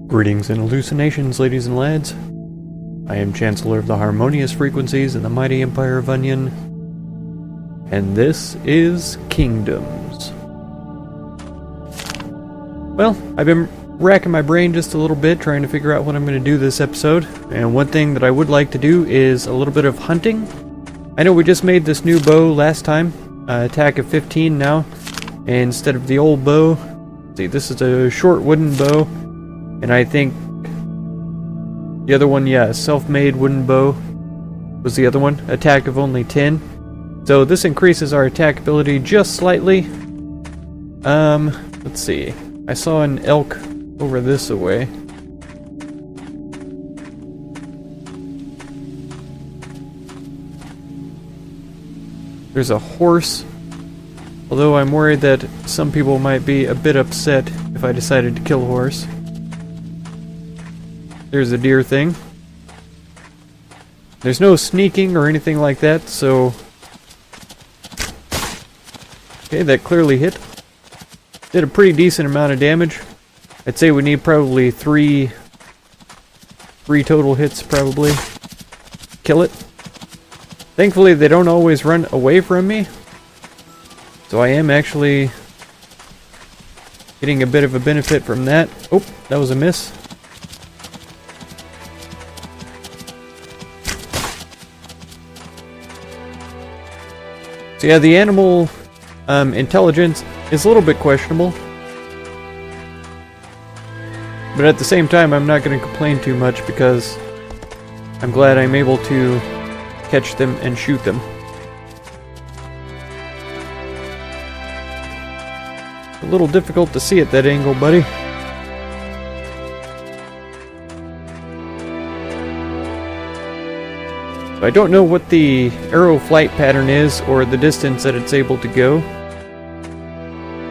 Greetings and hallucinations, ladies and lads. I am Chancellor of the Harmonious Frequencies in the mighty Empire of Onion, and this is Kingdoms. Well, I've been racking my brain just a little bit trying to figure out what I'm going to do this episode, and one thing that I would like to do is a little bit of hunting. I know we just made this new bow last time, attack of 15 now, and instead of the old bow, see, this is a short wooden bow, and I think the other one, yeah, self-made wooden bow was the other one, attack of only 10. So this increases our attack ability just slightly. Let's see. I saw an elk over this way. There's a horse, although I'm worried that some people might be a bit upset if I decided to kill a horse. There's a deer thing. There's no sneaking or anything like that, so... Okay, that clearly hit. Did a pretty decent amount of damage. I'd say we need probably three total hits, probably. Kill it. Thankfully, they don't always run away from me. So I am actually getting a bit of a benefit from that. Oh, that was a miss. So yeah, the animal intelligence is a little bit questionable. But at the same time, I'm not going to complain too much because I'm glad I'm able to catch them and shoot them. A little difficult to see at that angle, buddy. I don't know what the arrow flight pattern is or the distance that it's able to go.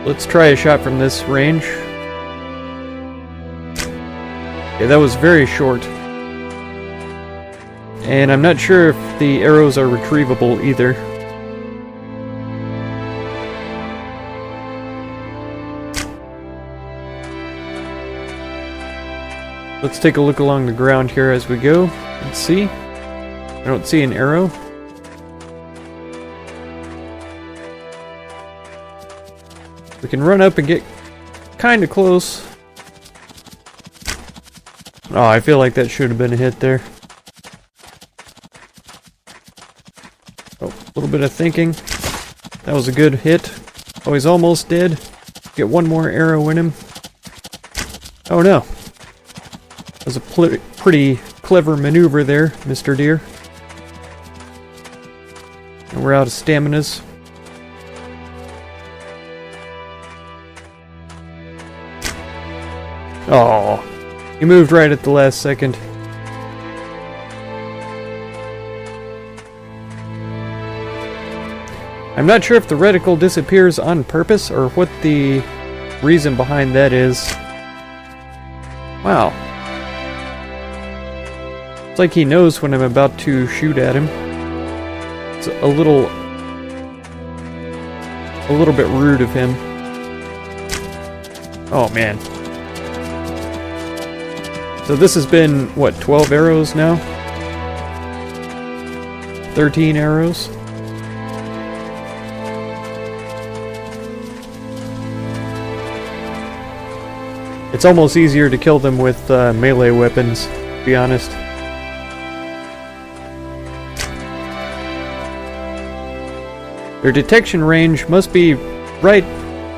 Let's try a shot from this range. Okay, that was very short. And I'm not sure if the arrows are retrievable either. Let's take a look along the ground here as we go. Let's see. I don't see an arrow. We can run up and get kind of close. Oh, I feel like that should have been a hit there. Oh, a little bit of thinking. That was a good hit. Oh, he's almost dead. Get one more arrow in him. Oh no. That was a pretty clever maneuver there, Mr. Deer. And we're out of staminas. Oh, he moved right at the last second. I'm not sure if the reticle disappears on purpose or what the reason behind that is. Wow. It's like he knows when I'm about to shoot at him. It's a little bit rude of him. Oh man. So this has been, what, 12 arrows now? 13 arrows? It's almost easier to kill them with melee weapons, to be honest. Their detection range must be right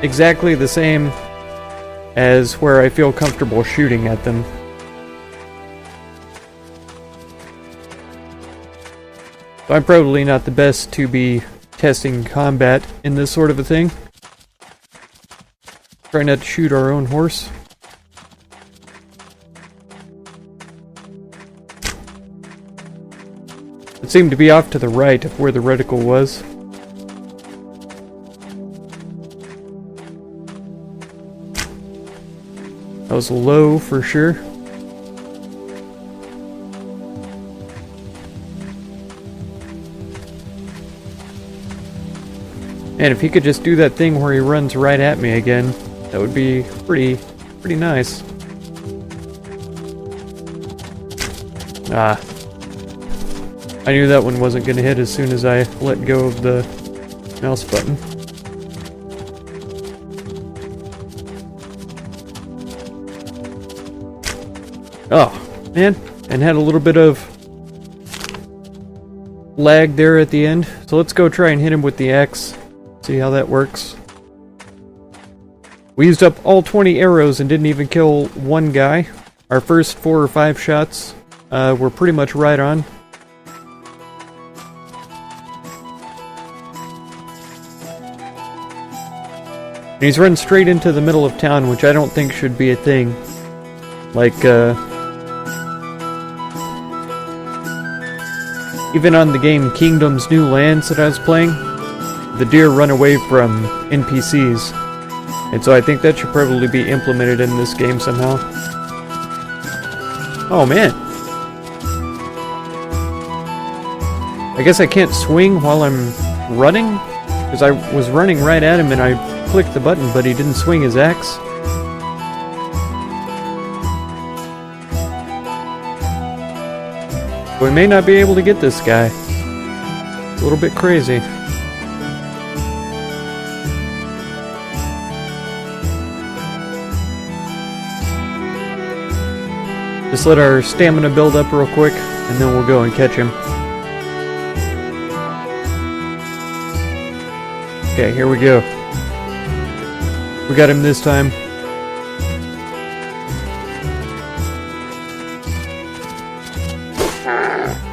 exactly the same as where I feel comfortable shooting at them. So I'm probably not the best to be testing combat in this sort of a thing. Try not to shoot our own horse. It seemed to be off to the right of where the reticle was. That was low for sure. And if he could just do that thing where he runs right at me again, that would be pretty nice. Ah. I knew that one wasn't going to hit as soon as I let go of the mouse button. Oh, man. And had a little bit of lag there at the end. So let's go try and hit him with the axe. See how that works. We used up all 20 arrows and didn't even kill one guy. Our first 4 or 5 shots were pretty much right on. And he's run straight into the middle of town, which I don't think should be a thing. Like, even on the game Kingdom's New Lands that I was playing, the deer run away from NPCs. And so I think that should probably be implemented in this game somehow. Oh man. I guess I can't swing while I'm running? Because I was running right at him and I clicked the button, but he didn't swing his axe. We may not be able to get this guy. It's a little bit crazy. Just let our stamina build up real quick, and then we'll go and catch him. Okay, here we go. We got him this time.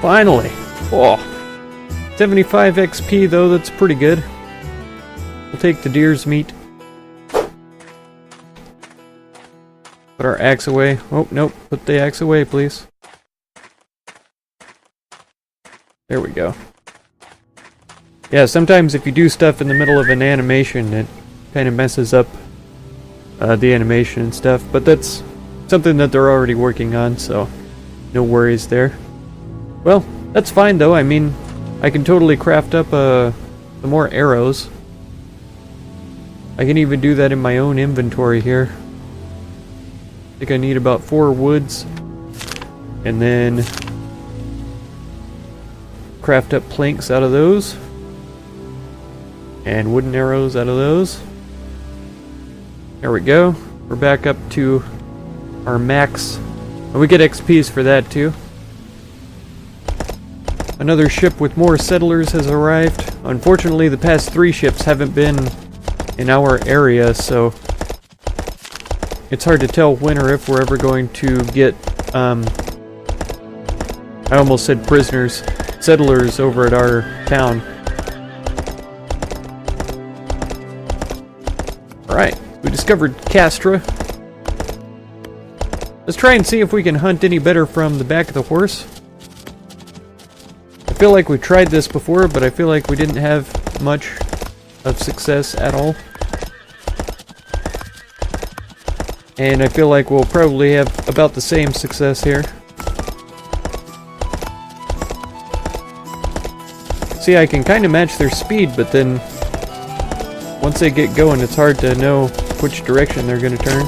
Finally! Oh, 75 XP though, that's pretty good. We'll take the deer's meat. Put our axe away. Oh, nope. Put the axe away, please. There we go. Yeah, sometimes if you do stuff in the middle of an animation, it kind of messes up the animation and stuff. But that's something that they're already working on, so no worries there. Well, that's fine though. I mean, I can totally craft up some more arrows. I can even do that in my own inventory here. I think I need about 4 woods, and then craft up planks out of those, and wooden arrows out of those. There we go. We're back up to our max, and we get XPs for that too. Another ship with more settlers has arrived. Unfortunately, the past 3 ships haven't been in our area, so it's hard to tell when or if we're ever going to get, I almost said prisoners, settlers over at our town. Alright, we discovered Castra. Let's try and see if we can hunt any better from the back of the horse. I feel like we tried this before, but I feel like we didn't have much of success at all. And I feel like we'll probably have about the same success here. See, I can kind of match their speed, but then once they get going, it's hard to know which direction they're going to turn.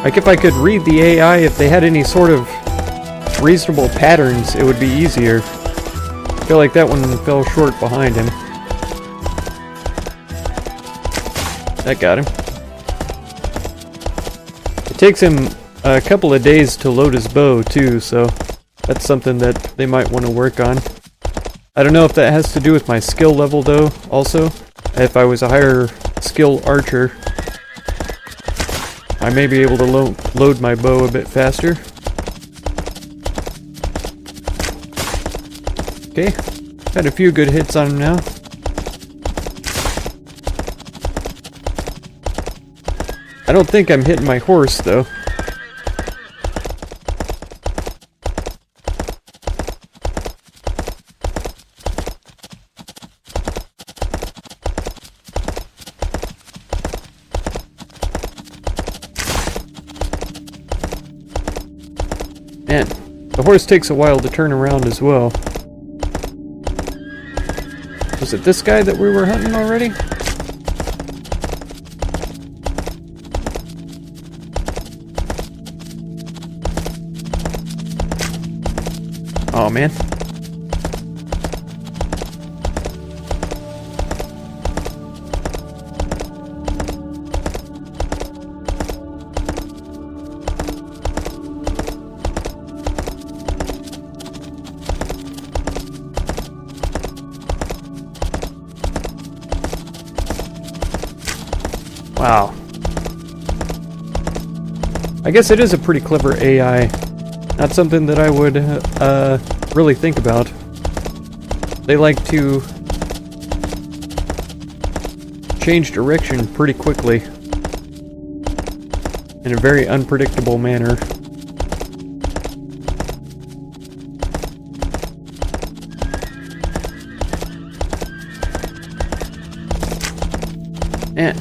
Like, if I could read the AI, if they had any sort of reasonable patterns, it would be easier. I feel like that one fell short behind him. That got him. It takes him a couple of days to load his bow, too, so that's something that they might want to work on. I don't know if that has to do with my skill level, though, also. If I was a higher skill archer, I may be able to load my bow a bit faster. Okay, had a few good hits on him now. I don't think I'm hitting my horse, though. Man, the horse takes a while to turn around as well. Was it this guy that we were hunting already? Oh man. Wow. I guess it is a pretty clever AI. Not something that I would really think about. They like to change direction pretty quickly in a very unpredictable manner. And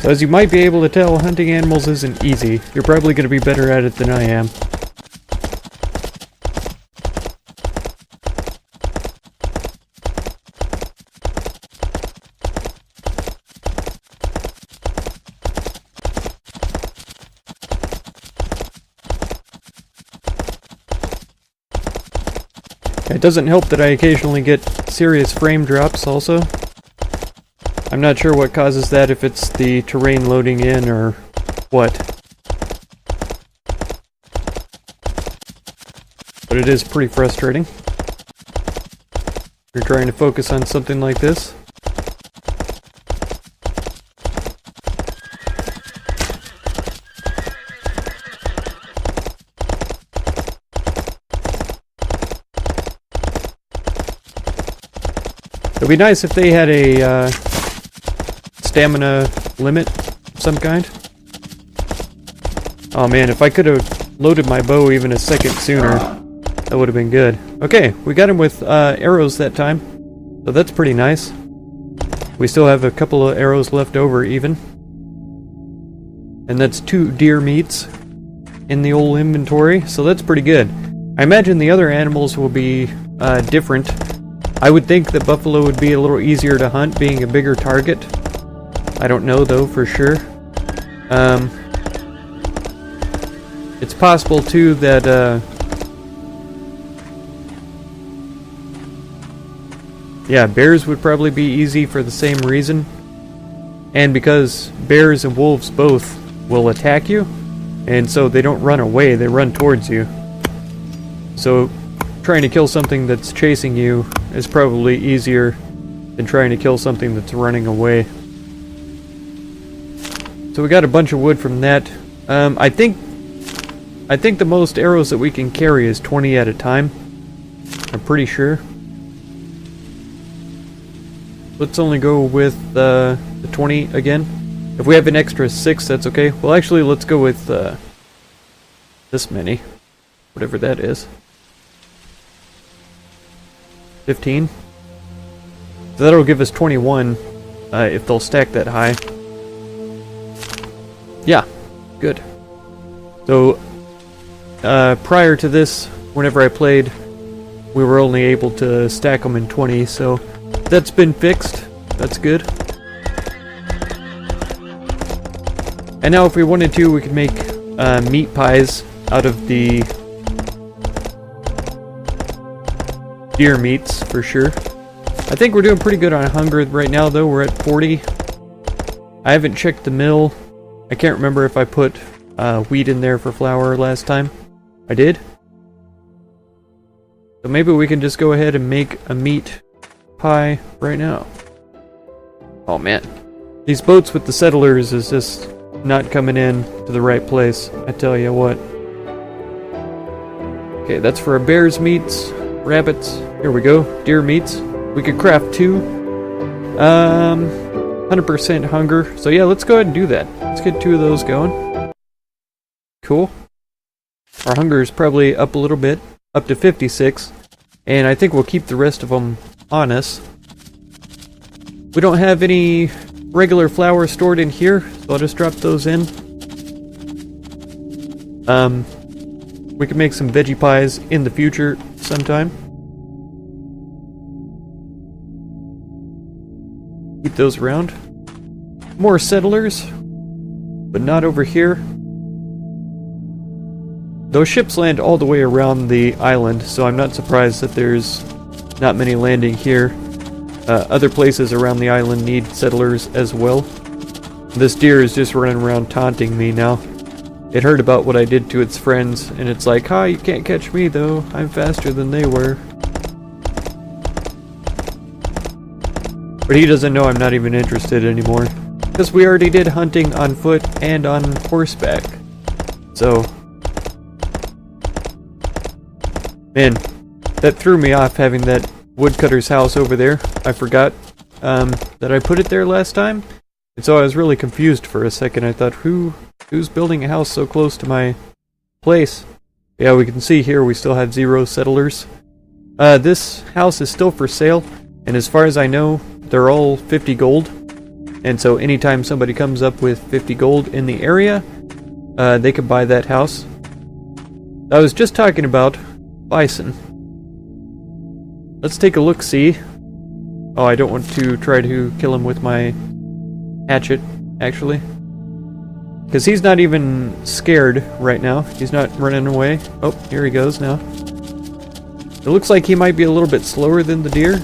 so as you might be able to tell, hunting animals isn't easy. You're probably going to be better at it than I am. It doesn't help that I occasionally get serious frame drops also. I'm not sure what causes that, if it's the terrain loading in or what. But it is pretty frustrating. You're trying to focus on something like this. It'd be nice if they had a stamina limit of some kind. Oh man, if I could have loaded my bow even a second sooner, that would have been good. Okay, we got him with arrows that time, so that's pretty nice. We still have a couple of arrows left over even. And that's 2 deer meats in the old inventory, so that's pretty good. I imagine the other animals will be different. I would think that buffalo would be a little easier to hunt, being a bigger target. I don't know though for sure. It's possible too that yeah, bears would probably be easy for the same reason. And because bears and wolves both will attack you, and so they don't run away, they run towards you. So trying to kill something that's chasing you is probably easier than trying to kill something that's running away. So we got a bunch of wood from that. I think the most arrows that we can carry is 20 at a time. I'm pretty sure. Let's only go with the 20 again. If we have an extra 6, that's okay. Well, actually, let's go with this many. Whatever that is. 15. So that'll give us 21 if they'll stack that high. Yeah, good. So prior to this, whenever I played, we were only able to stack them in 20, so that's been fixed. That's good. And now if we wanted to, we could make meat pies out of the deer meats for sure. I think we're doing pretty good on hunger right now though. We're at 40. I haven't checked the mill. I can't remember if I put wheat in there for flour last time. I did. So maybe we can just go ahead and make a meat pie right now. Oh man. These boats with the settlers is just not coming in to the right place. I tell you what. Okay, that's for a bear's meats. Rabbits. Here we go. Deer meats. We could craft 2. 100% hunger. So yeah, let's go ahead and do that. Let's get 2 of those going. Cool. Our hunger is probably up a little bit. Up to 56. And I think we'll keep the rest of them on us. We don't have any regular flour stored in here, so I'll just drop those in. We can make some veggie pies in the future sometime. Keep those around. More settlers, but not over here. Those ships land all the way around the island, so I'm not surprised that there's not many landing here. Other places around the island need settlers as well. This deer is just running around taunting me now. It heard about what I did to its friends, and it's like, "Ha, you can't catch me though, I'm faster than they were." But he doesn't know I'm not even interested anymore, because we already did hunting on foot and on horseback. So, man, that threw me off having that woodcutter's house over there. I forgot that I put it there last time, and so I was really confused for a second. I thought, who's building a house so close to my place? Yeah, we can see here we still have 0 settlers. This house is still for sale, and as far as I know, they're all 50 gold. And so anytime somebody comes up with 50 gold in the area, they can buy that house. I was just talking about bison. Let's take a look-see. Oh, I don't want to try to kill him with my hatchet, actually. Because he's not even scared right now. He's not running away. Oh, here he goes now. It looks like he might be a little bit slower than the deer.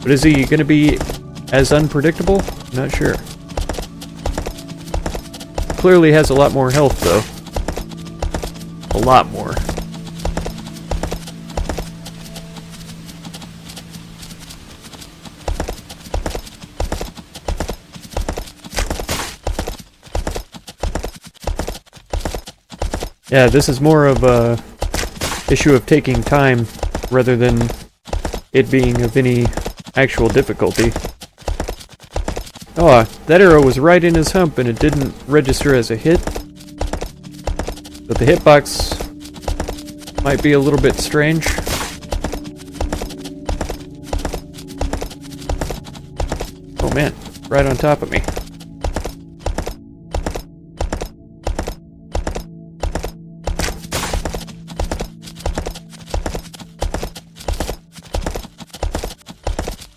But is he going to be as unpredictable? I'm not sure. Clearly has a lot more health, though. A lot more. Yeah, this is more of a issue of taking time rather than it being of any actual difficulty. Oh, that arrow was right in his hump and it didn't register as a hit. But the hitbox might be a little bit strange. Oh man, right on top of me.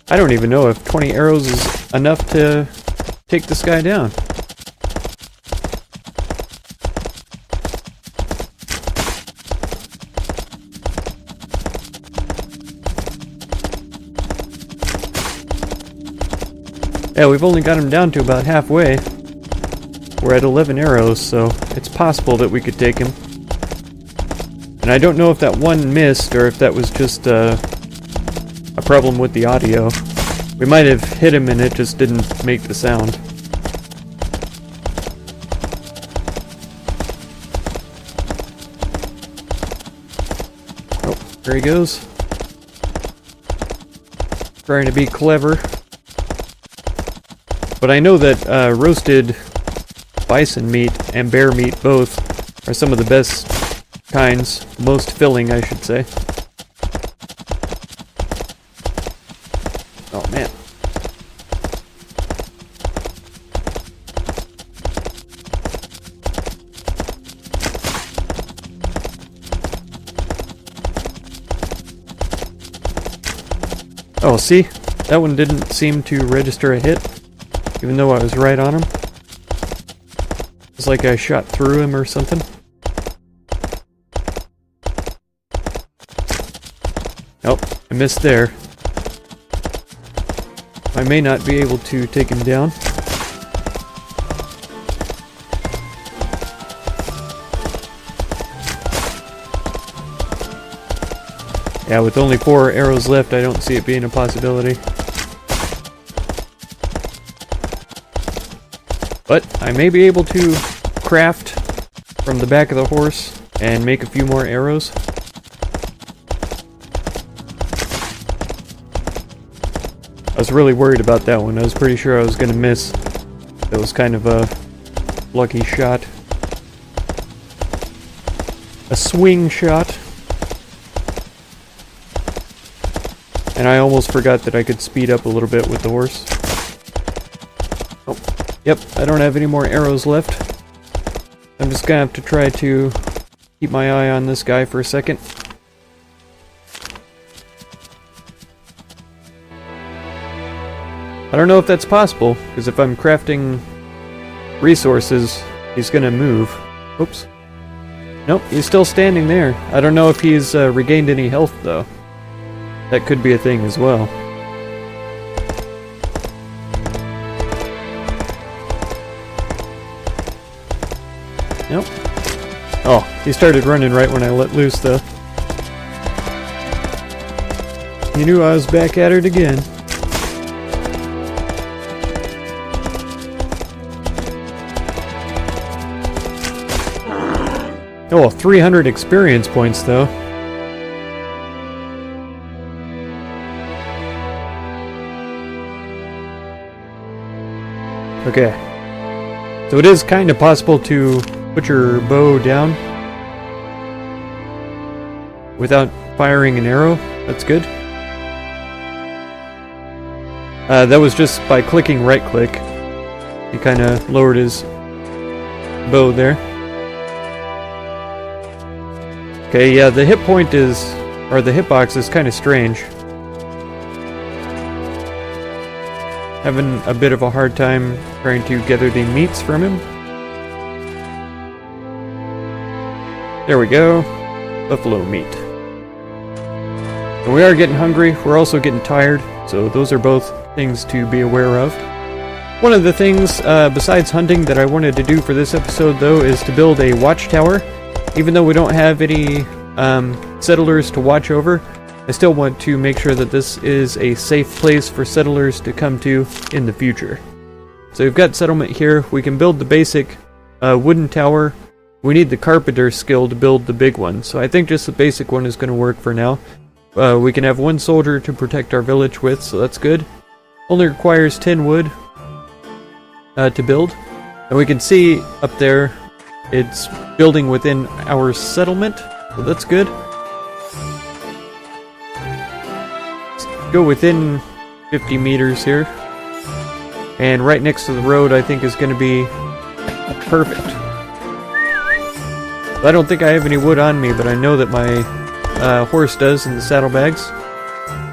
I don't even know if 20 arrows is enough to take this guy down. Yeah, we've only got him down to about halfway. We're at 11 arrows, so it's possible that we could take him. And I don't know if that one missed or if that was just a problem with the audio. We might have hit him and it just didn't make the sound. Oh, there he goes. Trying to be clever. But I know that roasted bison meat and bear meat both are some of the best kinds, most filling, I should say. Oh man. Oh, see? That one didn't seem to register a hit, even though I was right on him. It's like I shot through him or something. Nope, I missed there. I may not be able to take him down. Yeah, with only 4 arrows left, I don't see it being a possibility. But I may be able to craft from the back of the horse and make a few more arrows. I was really worried about that one. I was pretty sure I was going to miss. It was kind of a lucky shot. A swing shot. And I almost forgot that I could speed up a little bit with the horse. Oh, Yep, I don't have any more arrows left. I'm just gonna have to try to keep my eye on this guy for a second. I don't know if that's possible, because if I'm crafting resources, he's gonna move. Oops. Nope, he's still standing there. I don't know if he's regained any health, though. That could be a thing as well. Nope. Oh, he started running right when I let loose, though. He knew I was back at it again. Oh, 300 experience points, though. Okay. So it is kind of possible to put your bow down without firing an arrow. That's good. That was just by clicking right-click. He kind of lowered his bow there. Okay, yeah, the hit point is, or the hitbox is kind of strange. Having a bit of a hard time trying to gather the meats from him. There we go. Buffalo meat. And we are getting hungry. We're also getting tired. So those are both things to be aware of. One of the things, besides hunting, that I wanted to do for this episode, though, is to build a watchtower. Even though we don't have any settlers to watch over, I still want to make sure that this is a safe place for settlers to come to in the future. So we've got settlement here. We can build the basic wooden tower. We need the carpenter skill to build the big one. So I think just the basic one is going to work for now. We can have one soldier to protect our village with, so that's good. Only requires 10 wood to build. And we can see up there it's building within our settlement, so that's good. Let's go within 50 meters here. And right next to the road, I think, is going to be perfect. I don't think I have any wood on me, but I know that my horse does in the saddlebags.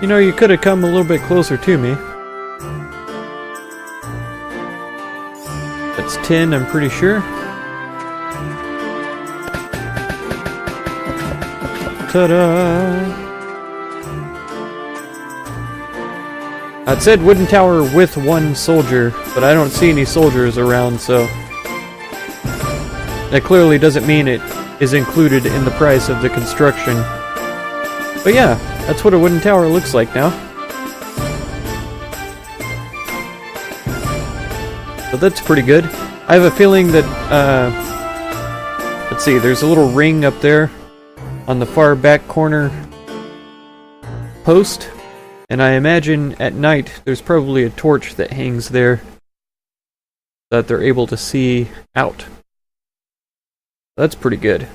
You know, you could have come a little bit closer to me. That's 10, I'm pretty sure. Ta-da! It said wooden tower with one soldier, but I don't see any soldiers around, so that clearly doesn't mean it is included in the price of the construction. But yeah, that's what a wooden tower looks like now. So that's pretty good. I have a feeling that, let's see, there's a little ring up there on the far back corner post, and I imagine at night there's probably a torch that hangs there that they're able to see out. That's pretty good.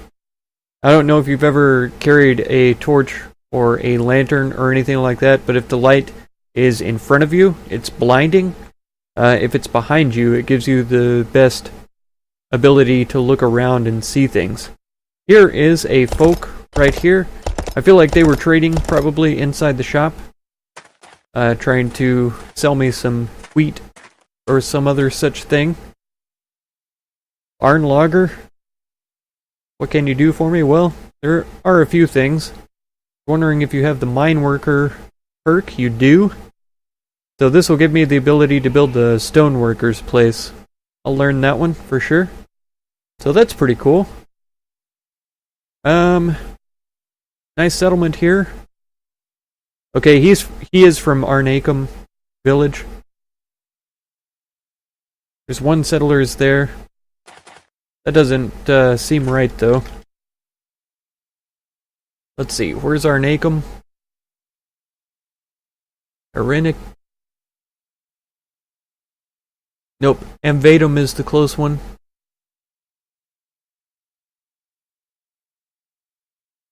I don't know if you've ever carried a torch or a lantern or anything like that, but if the light is in front of you, it's blinding. If it's behind you, it gives you the best ability to look around and see things. Here is a folk right here. I feel like they were trading probably inside the shop, trying to sell me some wheat or some other such thing. Barn logger. What can you do for me? Well, there are a few things. Wondering if you have the mine worker perk. You do. So this will give me the ability to build the stoneworker's place. I'll learn that one for sure. So that's pretty cool. Nice settlement here. Okay, he is from Arnacum village. There's one settler is there. That doesn't seem right though. Let's see, where's Arnacum? Arenic. Nope, Amvatum is the close one.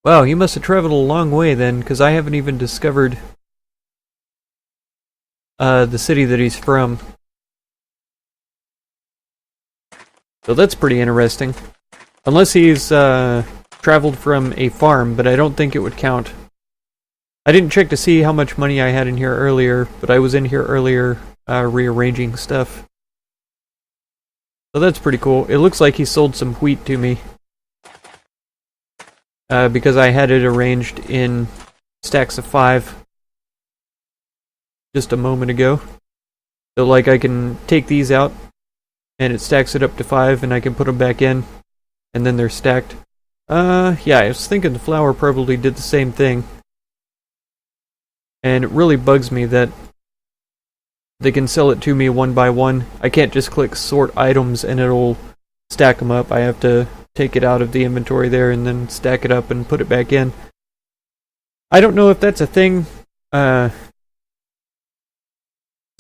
Wow, he must have traveled a long way then, because I haven't even discovered the city that he's from. So that's pretty interesting. Unless he's traveled from a farm, but I don't think it would count. I didn't check to see how much money I had in here earlier, but I was in here earlier rearranging stuff. So that's pretty cool. It looks like he sold some wheat to me. Because I had it arranged in stacks of 5 just a moment ago. So like I can take these out and it stacks it up to 5 and I can put them back in and then they're stacked. Yeah, I was thinking the flour probably did the same thing. And it really bugs me that they can sell it to me one by one. I can't just click sort items and it'll stack them up. I have to take it out of the inventory there and then stack it up and put it back in. I don't know if that's a thing. So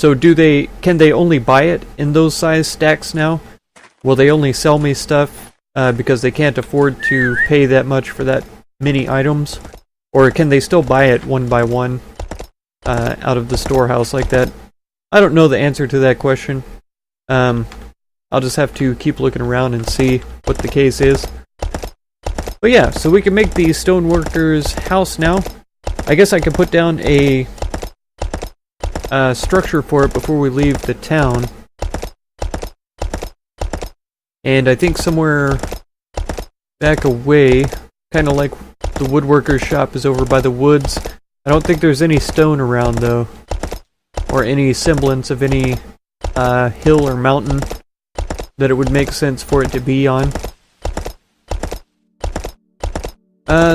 can they only buy it in those size stacks now? Will they only sell me stuff because they can't afford to pay that much for that many items? Or can they still buy it one by one out of the storehouse like that? I don't know the answer to that question. I'll just have to keep looking around and see what the case is. But yeah, so we can make the Stoneworker's house now. I guess I can put down a structure for it before we leave the town. And I think somewhere back away, kind of like the woodworker's shop is over by the woods. I don't think there's any stone around though, or any semblance of any hill or mountain that it would make sense for it to be on.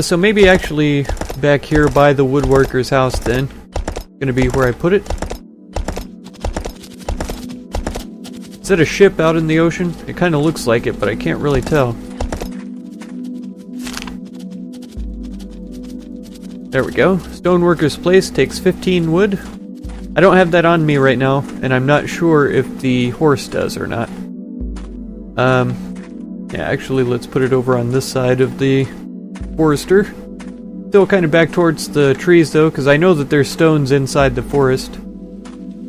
So maybe actually back here by the woodworker's house then. Gonna be where I put it. Is that a ship out in the ocean? It kind of looks like it, but I can't really tell. There we go. Stoneworker's place takes 15 wood. I don't have that on me right now, and I'm not sure if the horse does or not. Yeah, actually, let's put it over on this side of the forester. Still kind of back towards the trees, though, because I know that there's stones inside the forest.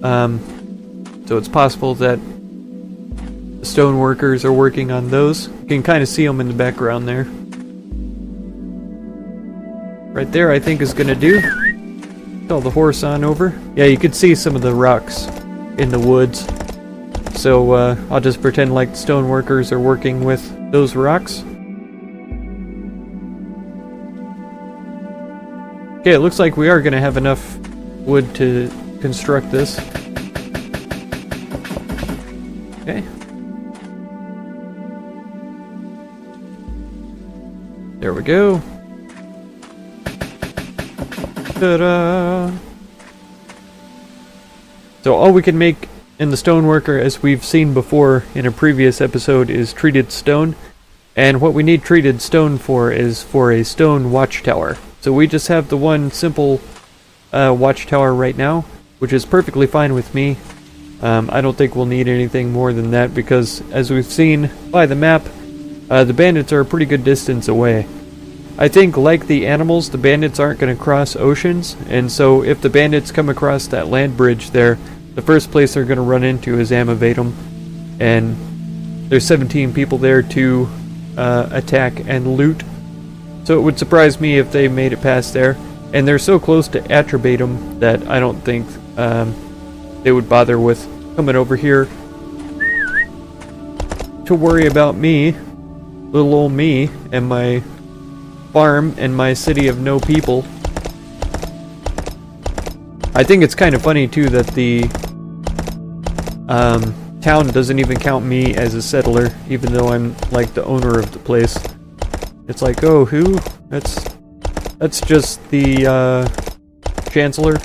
So it's possible that the stoneworkers are working on those. You can kind of see them in the background there. Right there, I think, is going to do. Call the horse on over. Yeah, you could see some of the rocks in the woods. So I'll just pretend like the stoneworkers are working with those rocks. Okay, it looks like we are going to have enough wood to construct this. Okay. There we go. Ta-da! So all we can make in the Stoneworker, as we've seen before in a previous episode, is treated stone. And what we need treated stone for is for a stone watchtower. So we just have the one simple watchtower right now, which is perfectly fine with me. I don't think we'll need anything more than that because, as we've seen by the map, the bandits are a pretty good distance away. I think, like the animals, the bandits aren't going to cross oceans, and so if the bandits come across that land bridge there, the first place they're going to run into is Amavetum, and there's 17 people there to attack and loot. So it would surprise me if they made it past there. And they're so close to Attribatum that I don't think they would bother with coming over here to worry about me, little old me, and my farm and my city of no people. I think it's kind of funny too that the town doesn't even count me as a settler, even though I'm like the owner of the place. It's like, oh, who? That's just the chancellor.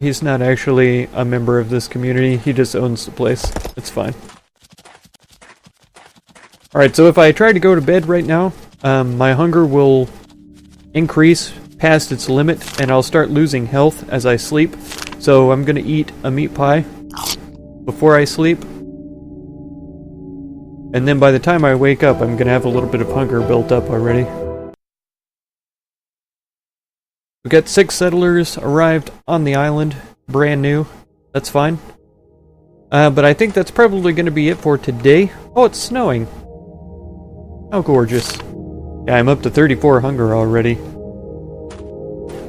He's not actually a member of this community. He just owns the place. It's fine. Alright, so if I try to go to bed right now, my hunger will increase past its limit, and I'll start losing health as I sleep. So I'm gonna eat a meat pie before I sleep. And then by the time I wake up, I'm gonna have a little bit of hunger built up already. We got 6 settlers arrived on the island, brand new. That's fine. But I think that's probably going to be it for today. Oh, it's snowing. How gorgeous. Yeah, I'm up to 34 hunger already.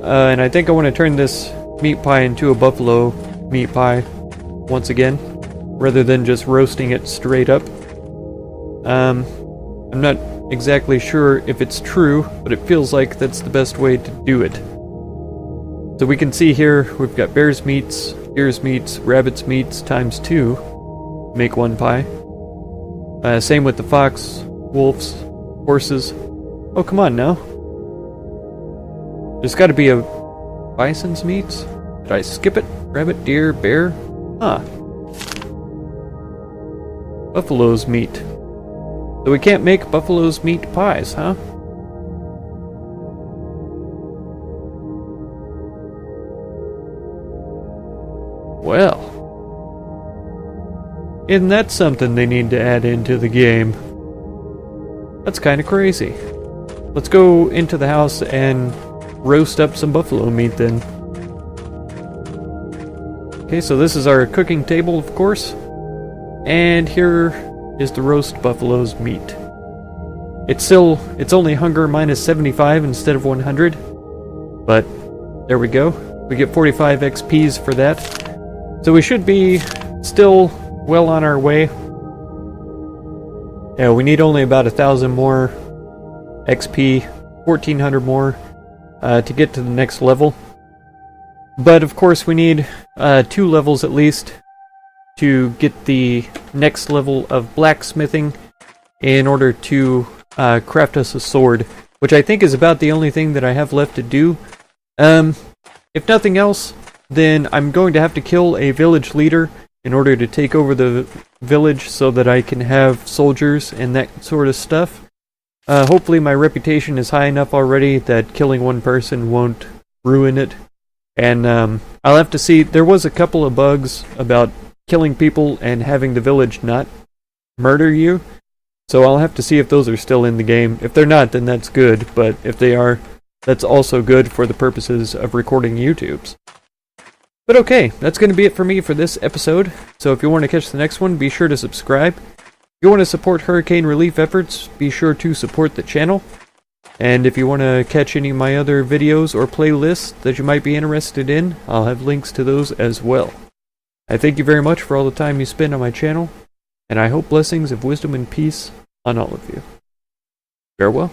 And I think I want to turn this meat pie into a buffalo meat pie once again, rather than just roasting it straight up. I'm not exactly sure if it's true, but it feels like that's the best way to do it. So we can see here, we've got bear's meats, deer's meats, rabbit's meats times 2, make one pie. Same with the fox, wolves, horses. Oh, come on now. There's got to be a bison's meats. Did I skip it? Rabbit, deer, bear? Huh. Buffalo's meat. So we can't make buffalo's meat pies, huh? Well. Isn't that something they need to add into the game? That's kind of crazy. Let's go into the house and roast up some buffalo meat then. Okay, so this is our cooking table, of course. And here is the roast buffalo's meat. It's only hunger minus 75 instead of 100. But there we go. We get 45 XPs for that. So we should be still well on our way. Yeah, we need only about 1,000 more XP, 1,400 more to get to the next level. But of course we need 2 levels at least to get the next level of blacksmithing in order to craft us a sword, which I think is about the only thing that I have left to do. If nothing else, then I'm going to have to kill a village leader in order to take over the village so that I can have soldiers and that sort of stuff. Hopefully my reputation is high enough already that killing one person won't ruin it. And I'll have to see. There was a couple of bugs about killing people and having the village not murder you. So I'll have to see if those are still in the game. If they're not, then that's good. But if they are, that's also good for the purposes of recording YouTubes. But okay, that's going to be it for me for this episode. So if you want to catch the next one, be sure to subscribe. If you want to support hurricane relief efforts, be sure to support the channel. And if you want to catch any of my other videos or playlists that you might be interested in, I'll have links to those as well. I thank you very much for all the time you spend on my channel, and I hope blessings of wisdom and peace on all of you. Farewell.